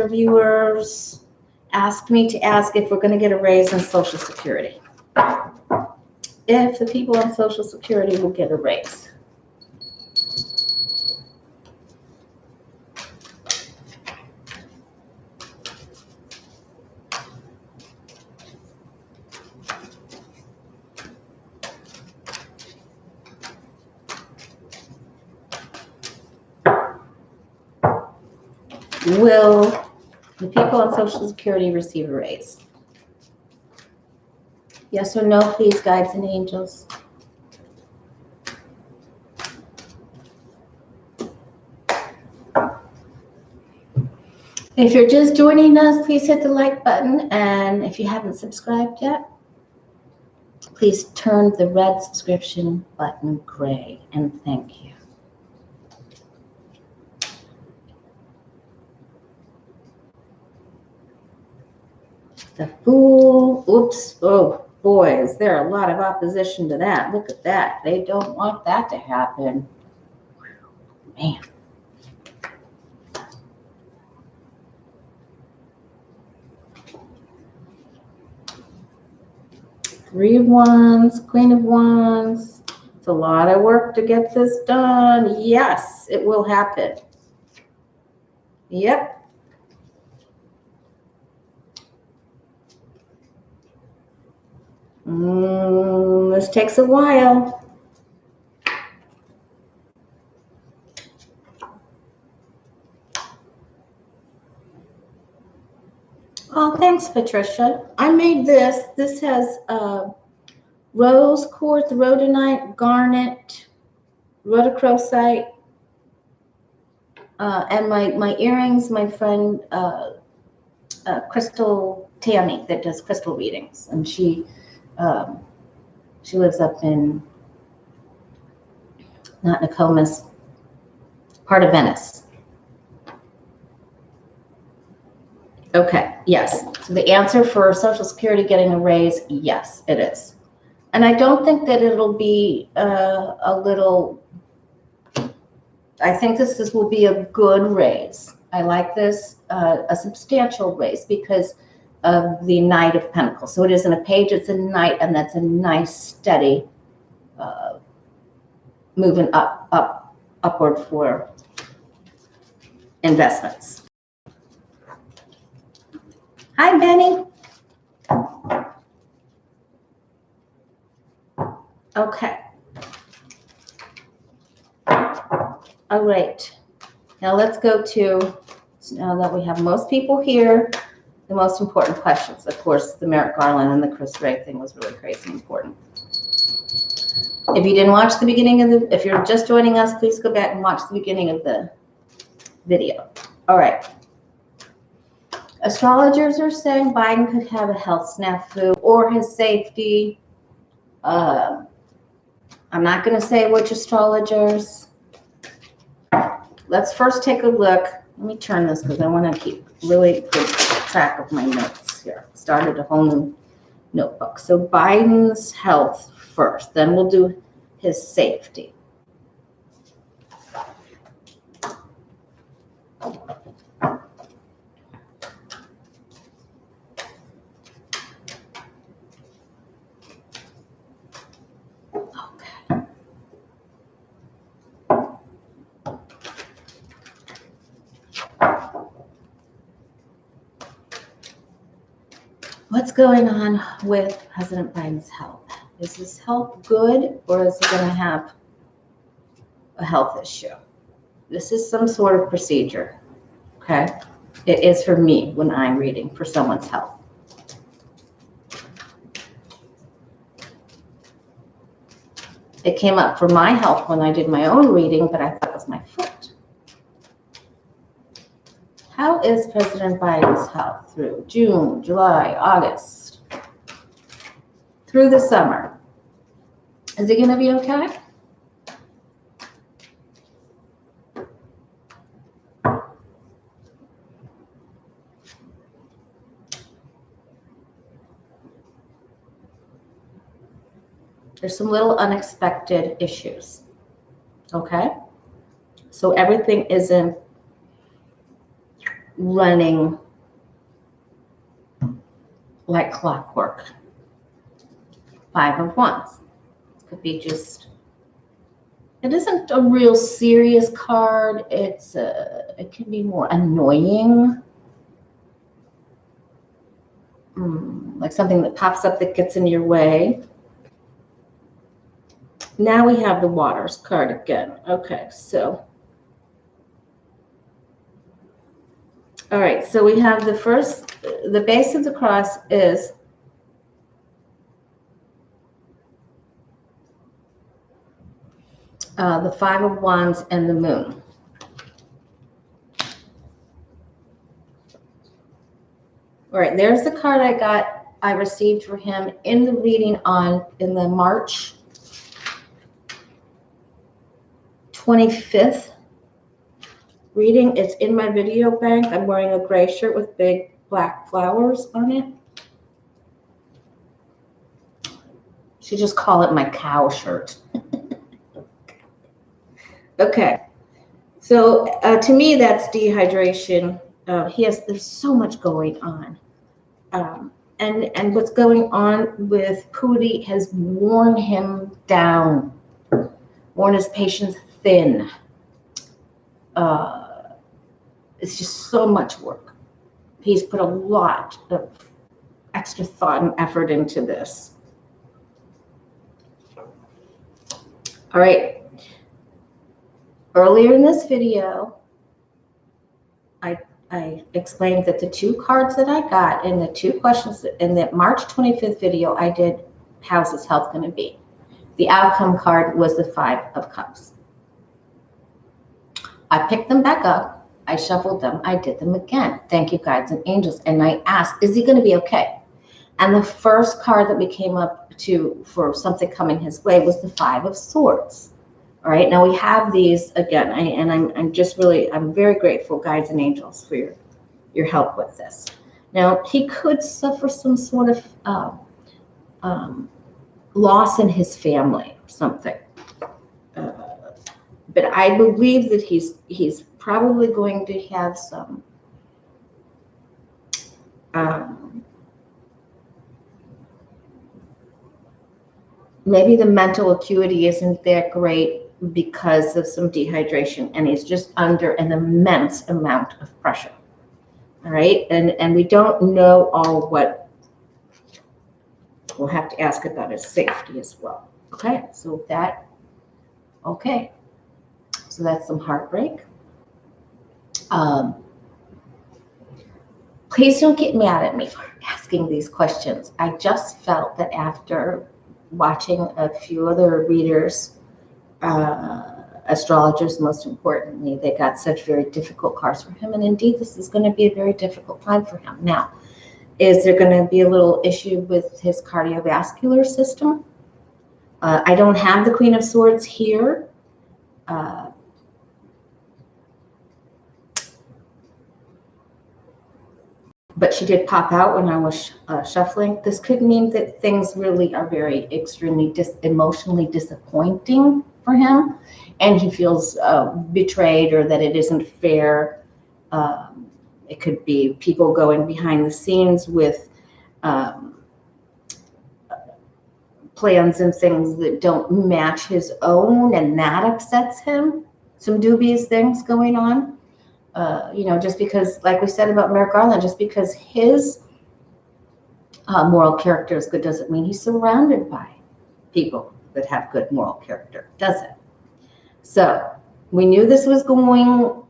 viewers asked me to ask if we're going to get a raise in Social Security. If the people on Social Security will get a raise. Will the people on Social Security receive a raise? Yes or no, please, guides and angels? If you're just joining us, please hit the like button. And if you haven't subscribed yet, please turn the red subscription button gray. And thank you. The Fool. Oops. Oh, boy, is there a lot of opposition to that. Look at that. They don't want that to happen. Man. Three of Wands, Queen of Wands. It's a lot of work to get this done. Yes, it will happen. Yep. This takes a while. Oh, thanks, Patricia. I made this. This has rose quartz, rhodonite, garnet, rhodochrosite, and my earrings. My friend Crystal Tammy that does crystal readings, and she lives up in not Nokomis, part of Venice. Okay, yes. So the answer for Social Security getting a raise, yes, it is. And I don't think that it'll be a little, I think this will be a good raise. I like this, a substantial raise because of the Knight of Pentacles. So it isn't a page, it's a knight, and that's a nice, steady moving upward for investments. Hi, Benny. Okay. All right. Now let's go to, now that we have most people here, the most important questions. Of course, the Merrick Garland and the Chris Wray thing was really crazy important. If you didn't watch the beginning of the, if you're just joining us, please go back and watch the beginning of the video. All right. Astrologers are saying Biden could have a health snafu or his safety. I'm not going to say which astrologers. Let's first take a look. Let me turn this because I want to keep really good track of my notes here. Started a whole new notebook. So Biden's health first, then we'll do his safety. What's going on with President Biden's health? Is his health good, or is he going to have a health issue? This is some sort of procedure, okay? It is for me when I'm reading for someone's health. It came up for my health when I did my own reading, but I thought it was my foot. How is President Biden's health through June, July, August, through the summer? Is he going to be okay? There's some little unexpected issues, okay? So everything isn't running like clockwork. 5 of Wands. It could be just, it isn't a real serious card. It can be more annoying. Like something that pops up that gets in your way. Now we have the Waters card again. Okay, so. All right, so we have the first, the base of the cross is the 5 of Wands and the Moon. All right, there's the card I received for him in the reading in the March 25th reading. It's in my video bank. I'm wearing a gray shirt with big black flowers on it. Should just call it my cow shirt. Okay. So to me, that's dehydration. There's so much going on. And what's going on with Pootie has worn him down, worn his patience thin. It's just so much work. He's put a lot of extra thought and effort into this. All right. Earlier in this video, I explained that the 2 cards that I got in the 2 questions in the March 25th video, I did, how's his health going to be? The outcome card was the 5 of Cups. I picked them back up. I shuffled them. I did them again. Thank you, guides and angels. And I asked, is he going to be okay? And the first card that we came up to for something coming his way was the 5 of Swords. All right. Now we have these again. I'm very grateful, guides and angels, for your help with this. Now he could suffer some sort of loss in his family, something. But I believe that he's probably going to have some maybe the mental acuity isn't that great because of some dehydration, and he's just under an immense amount of pressure. All right, and we don't know all what. We'll have to ask about his safety as well. Okay, so that, okay. So that's some heartbreak. Please don't get mad at me for asking these questions. I just felt that after watching a few other readers, astrologers most importantly, they got such very difficult cards for him. And indeed, this is going to be a very difficult time for him. Now, is there going to be a little issue with his cardiovascular system? I don't have the Queen of Swords here. But she did pop out when I was shuffling. This could mean that things really are very extremely emotionally disappointing for him, and he feels betrayed, or that it isn't fair. It could be people going behind the scenes with plans and things that don't match his own, and that upsets him. Some dubious things going on. Just because, like we said about Merrick Garland, just because his moral character is good doesn't mean he's surrounded by people that have good moral character, does it? So we knew this was going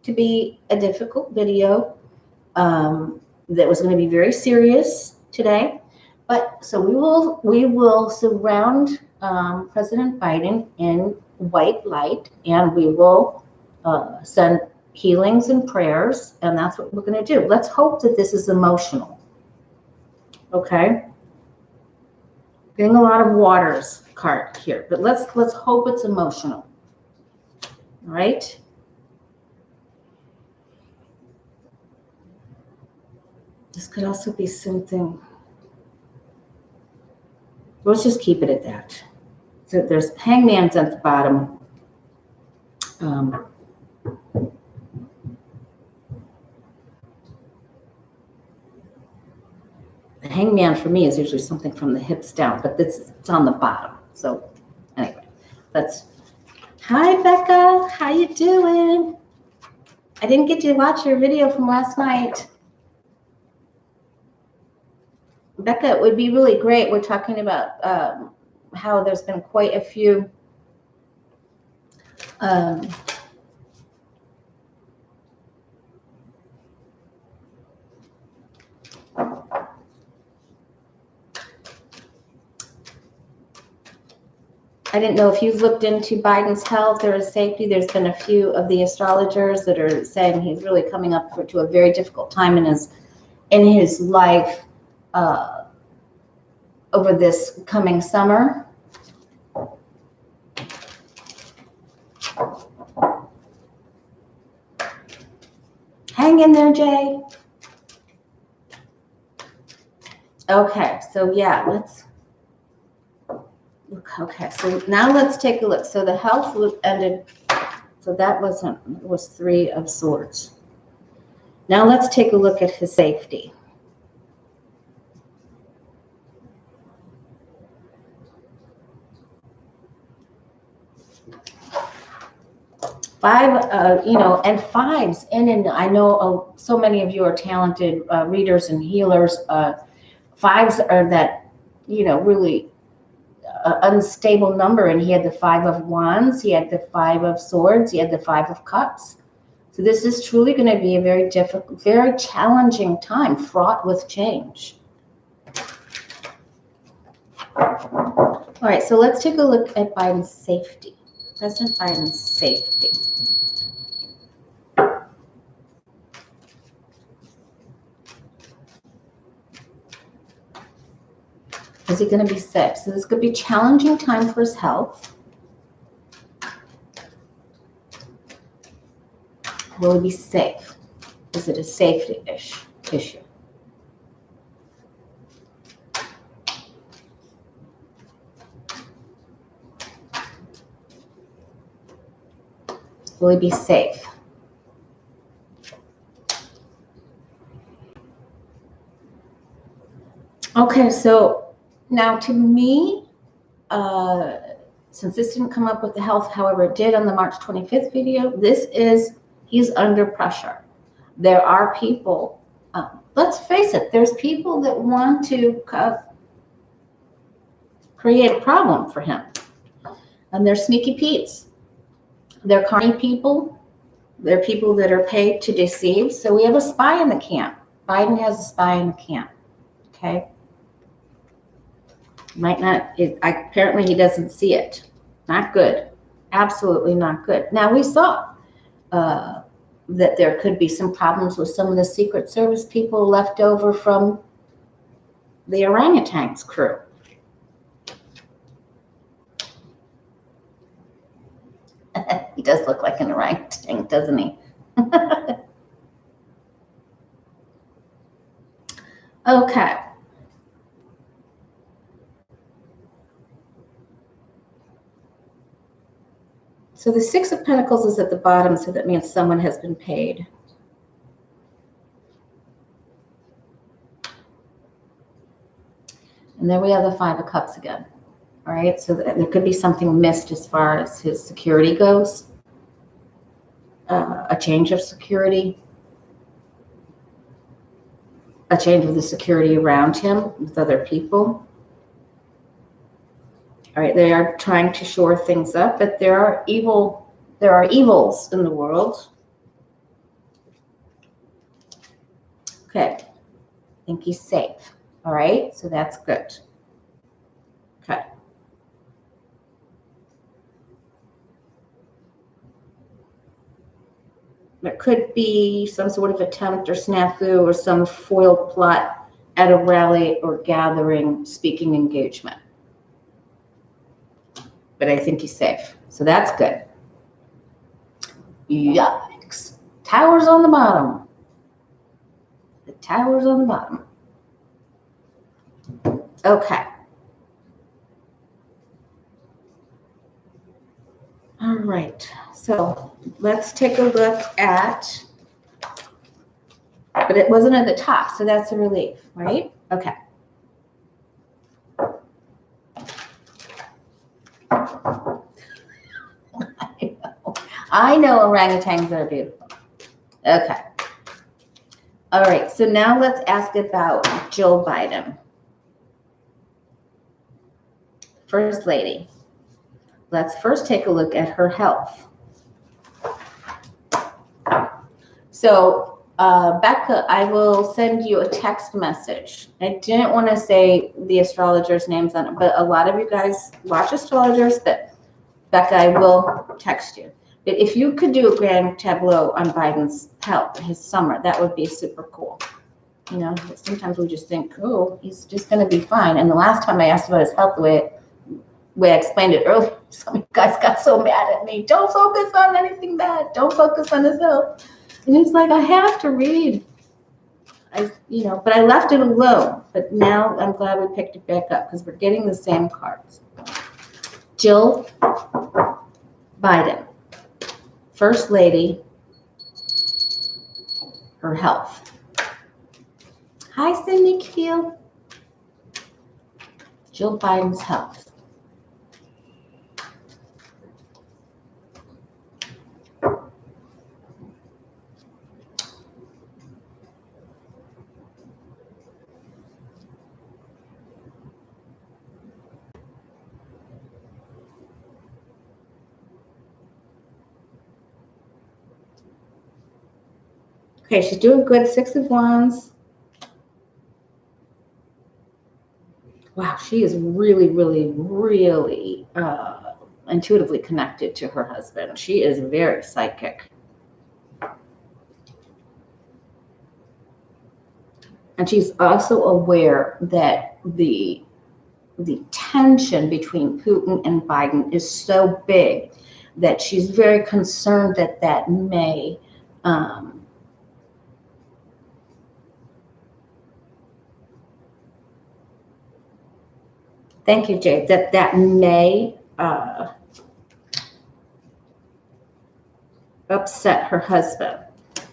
to be a difficult video that was going to be very serious today. But so we will surround President Biden in white light, and we will send healings and prayers, and that's what we're going to do. Let's hope that this is emotional. Okay, getting a lot of waters card here, but let's hope it's emotional. All right. This could also be something. Let's just keep it at that. So there's hangman's at the bottom. The hangman for me is usually something from the hips down, but it's on the bottom. So anyway, hi Becca, how you doing? I didn't get to watch your video from last night. Becca, it would be really great. We're talking about how there's been quite a few I didn't know if you've looked into Biden's health or his safety. There's been a few of the astrologers that are saying he's really coming up to a very difficult time in his life over this coming summer. Hang in there, Jay. Okay, so yeah, let's look. Okay, so now let's take a look. So the health ended, so that was 3 of Swords. Now let's take a look at his safety. Five, and fives and I know so many of you are talented readers and healers. Fives are that, really unstable number, and he had the 5 of Wands, he had the 5 of Swords, he had the 5 of Cups. So this is truly going to be a very difficult, very challenging time, fraught with change. All right, so let's take a look at Biden's safety. President Biden's safety. Is he going to be safe? So this could be a challenging time for his health. Will he be safe? Is it a safety issue? Will he be safe? Okay, so now to me, since this didn't come up with the health, however it did on the March 25th video, he's under pressure. There are people, let's face it, there's people that want to create a problem for him. And they're sneaky Pete's. They're carny people. They're people that are paid to deceive. So we have a spy in the camp. Biden has a spy in the camp. Okay. Might not, apparently he doesn't see it. Not good. Absolutely not good. Now we saw that there could be some problems with some of the Secret Service people left over from the orangutans crew. He does look like an orangutan, doesn't he? Okay. So the 6 of Pentacles is at the bottom, so that means someone has been paid. And then we have the 5 of Cups again. All right, so there could be something missed as far as his security goes. A change of security. a change of the security around him with other people. All right, they are trying to shore things up, but there are evils in the world. Okay, I think he's safe. All right, so that's good. Okay. There could be some sort of attempt or snafu or some foiled plot at a rally or gathering speaking engagement. But I think he's safe. So that's good. Yikes. Towers on the bottom. The towers on the bottom. Okay. All right. So let's take a look at, but it wasn't at the top, so that's a relief, right? Okay. I know orangutans are beautiful. Okay. All right, so now let's ask about Jill Biden. First Lady. Let's first take a look at her health. So, Becca, I will send you a text message. I didn't want to say the astrologers' names on it, but a lot of you guys watch astrologers, but Becca, I will text you. But if you could do a grand tableau on Biden's health, his summer, that would be super cool. You know, sometimes we just think, oh, he's just going to be fine. And the last time I asked about his health, the way I explained it earlier, some of you guys got so mad at me. Don't focus on anything bad. Don't focus on his health. And he's like, I have to read. But I left it alone. But now I'm glad we picked it back up because we're getting the same cards. Jill Biden, First Lady, her health. Hi, Cindy Keel. Jill Biden's health. Okay, she's doing good. 6 of Wands. Wow, she is really, really, really intuitively connected to her husband. She is very psychic. And she's also aware that the tension between Putin and Biden is so big that she's very concerned that may thank you, Jade. That may upset her husband.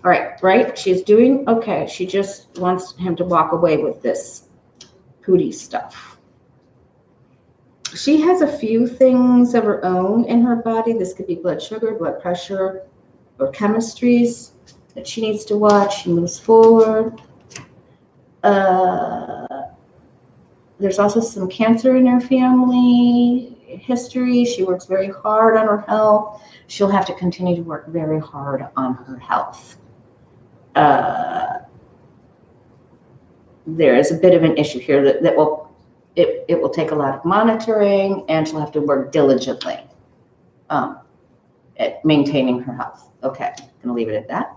All right? She's doing okay. She just wants him to walk away with this Pootie stuff. She has a few things of her own in her body. This could be blood sugar, blood pressure, or chemistries that she needs to watch. She moves forward. There's also some cancer in her family history. She works very hard on her health. She'll have to continue to work very hard on her health. There is a bit of an issue here that will take a lot of monitoring, and she'll have to work diligently at maintaining her health. Okay, I'm gonna leave it at that.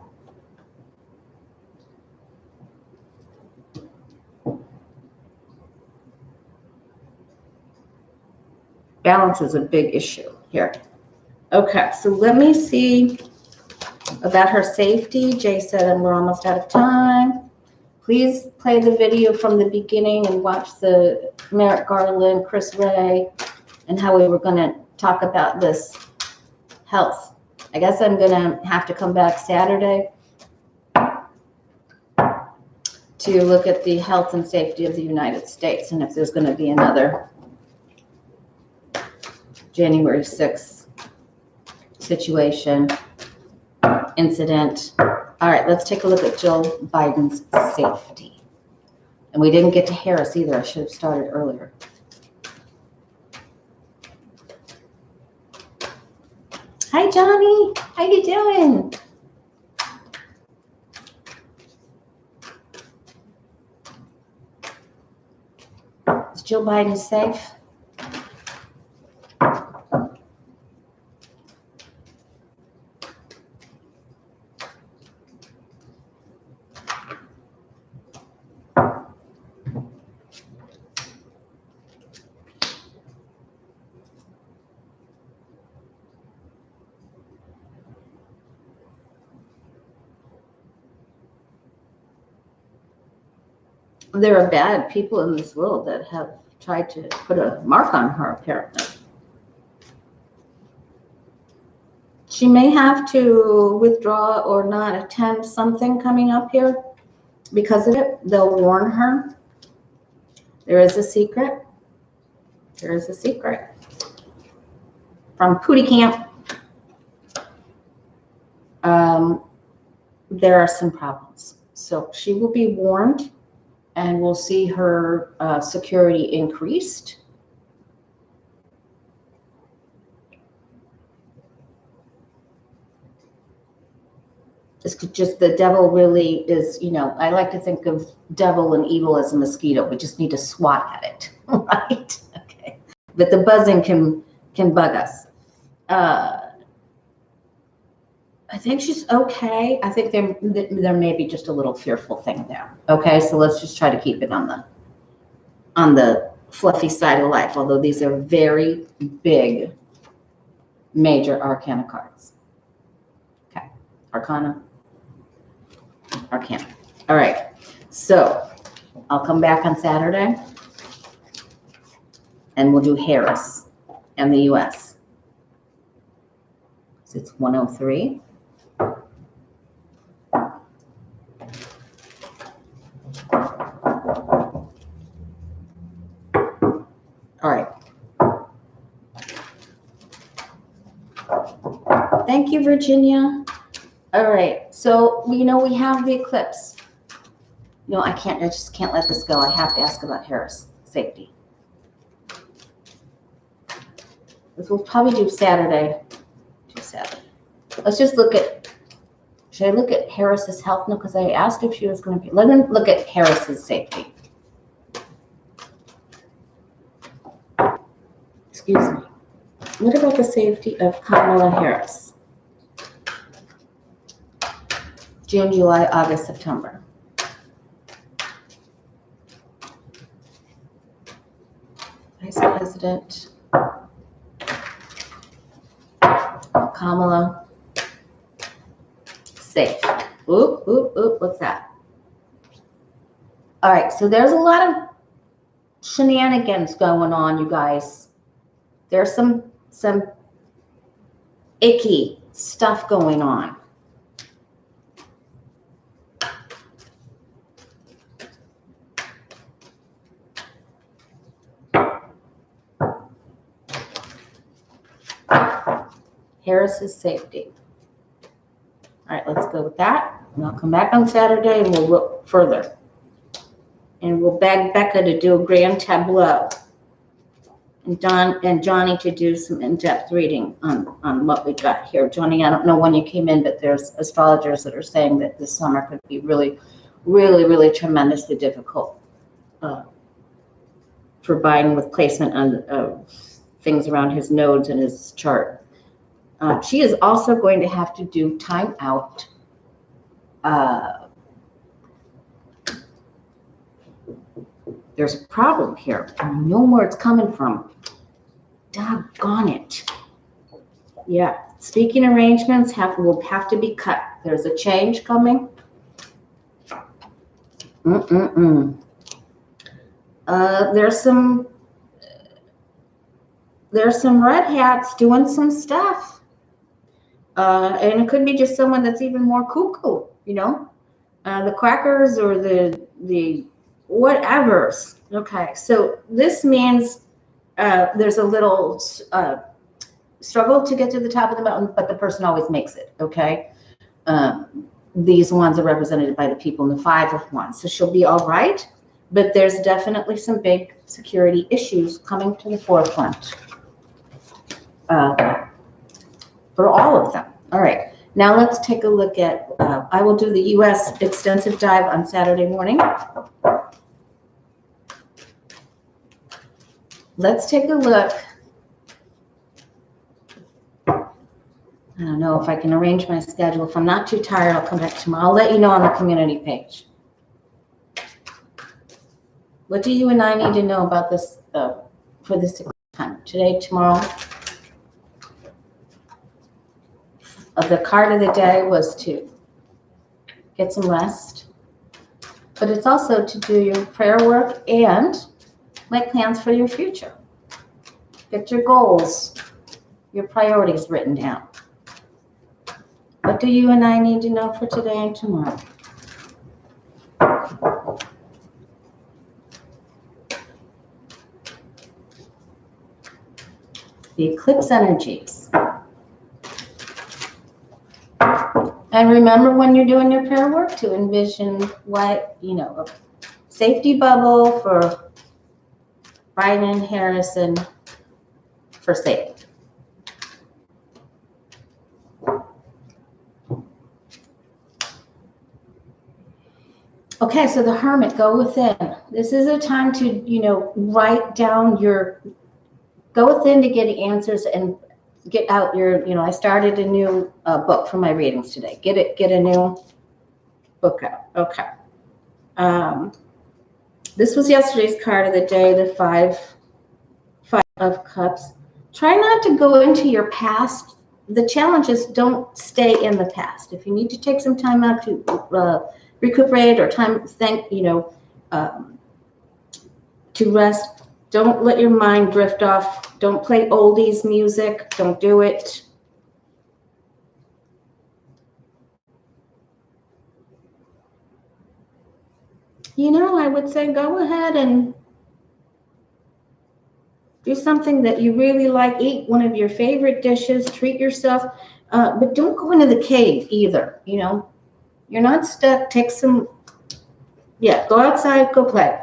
Balance is a big issue here. Okay, so let me see about her safety. Jay said we're almost out of time. Please play the video from the beginning and watch the Merrick Garland, Chris Wray, and how we were going to talk about this health. I guess I'm going to have to come back Saturday to look at the health and safety of the United States and if there's going to be another January 6th situation, incident. All right, let's take a look at Jill Biden's safety. And we didn't get to Harris either. I should have started earlier. Hi, Johnny. How you doing? Is Joe Biden safe? There are bad people in this world that have tried to put a mark on her, apparently. She may have to withdraw or not attend something coming up here because of it. They'll warn her. There is a secret. There is a secret. From Pootie Camp. There are some problems. So she will be warned. And we'll see her security increased. It's just the devil really is, you know, I like to think of devil and evil as a mosquito. We just need to swat at it, right? Okay. But the buzzing can bug us. I think she's okay. I think there may be just a little fearful thing there. Okay, so let's just try to keep it on the fluffy side of life. Although these are very big, major arcana cards. Okay, Arcana. All right. So I'll come back on Saturday, and we'll do Harris and the U.S. So it's 103. All right. Thank you, Virginia. All right. So, you know, we have the eclipse. No, I just can't let this go. I have to ask about Harris safety. This will probably do Saturday. Let's just look at, should I look at Harris's health? No, because I asked if she was going to be, let me look at Harris's safety. Excuse me. What about the safety of Kamala Harris? June, July, August, September. Vice President Kamala safe. Oop, oop, oop, what's that? All right, so there's a lot of shenanigans going on, you guys. There's some icky stuff going on. Harris's safety. All right, let's go with that. And I'll come back on Saturday and we'll look further. And we'll beg Becca to do a grand tableau. And Johnny to do some in-depth reading on what we got here. Johnny, I don't know when you came in, but there's astrologers that are saying that this summer could be really, really, really tremendously difficult for Biden with placement on things around his nodes and his chart. She is also going to have to do time out. There's a problem here. I know where it's coming from. Doggone it. Yeah, speaking arrangements will have to be cut. There's a change coming. There's some red hats doing some stuff. And it could be just someone that's even more cuckoo, you know, the crackers or the whatevers. Okay, so this means there's a little struggle to get to the top of the mountain, but the person always makes it. Okay, these ones are represented by the people in the 5 of Wands, so she'll be all right. but there's definitely some big security issues coming to the forefront for all of them. All right, now let's take a look at, I will do the U.S. extensive dive on Saturday morning. Let's take a look. I don't know if I can arrange my schedule. If I'm not too tired, I'll come back tomorrow. I'll let you know on the community page. What do you and I need to know about this for this time? Today, tomorrow? The card of the day was to get some rest, but it's also to do your prayer work and make plans for your future. Get your goals, your priorities written down. What do you and I need to know for today and tomorrow? The eclipse energies. And remember when you're doing your prayer work to envision what, a safety bubble for Biden and Harrison for safety. Okay, so the Hermit, go within. This is a time to, write down go within to get answers and get out your, I started a new book for my readings today. Get a new book out. Okay. This was yesterday's card of the day, the five of Cups. Try not to go into your past. The challenge is don't stay in the past. If you need to take some time out to recuperate or to rest, don't let your mind drift off. Don't play oldies music. Don't do it. I would say go ahead and do something that you really like. Eat one of your favorite dishes. Treat yourself. But don't go into the cave either. You're not stuck. Take some, go outside, go play.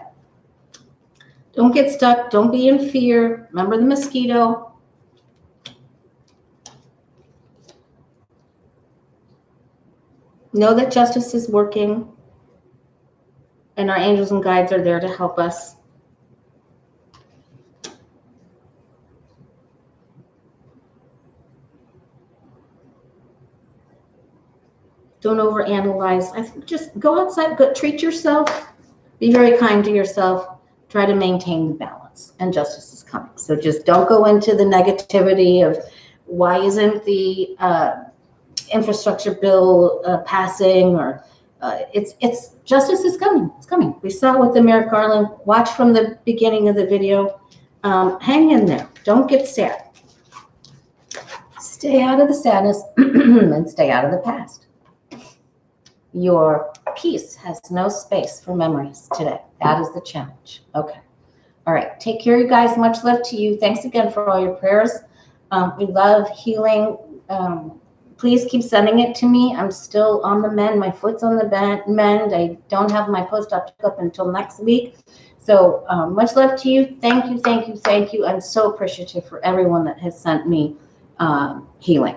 Don't get stuck. Don't be in fear. Remember the mosquito. Know that justice is working and our angels and guides are there to help us. Don't overanalyze. I think just go outside, treat yourself, be very kind to yourself, try to maintain the balance, and justice is coming. So just don't go into the negativity of why isn't the infrastructure bill passing, or it's justice is coming. It's coming. We saw it with the Merrick Garland. Watch from the beginning of the video. Hang in there. Don't get sad. Stay out of the sadness and stay out of the past. Your peace has no space for memories today. That is the challenge. Okay. All right. Take care, you guys. Much love to you. Thanks again for all your prayers. We love healing. Please keep sending it to me. I'm still on the mend. My foot's on the mend. I don't have my post-op checkup until next week. So much love to you. Thank you, thank you, thank you. I'm so appreciative for everyone that has sent me healing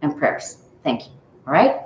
and prayers. Thank you. All right.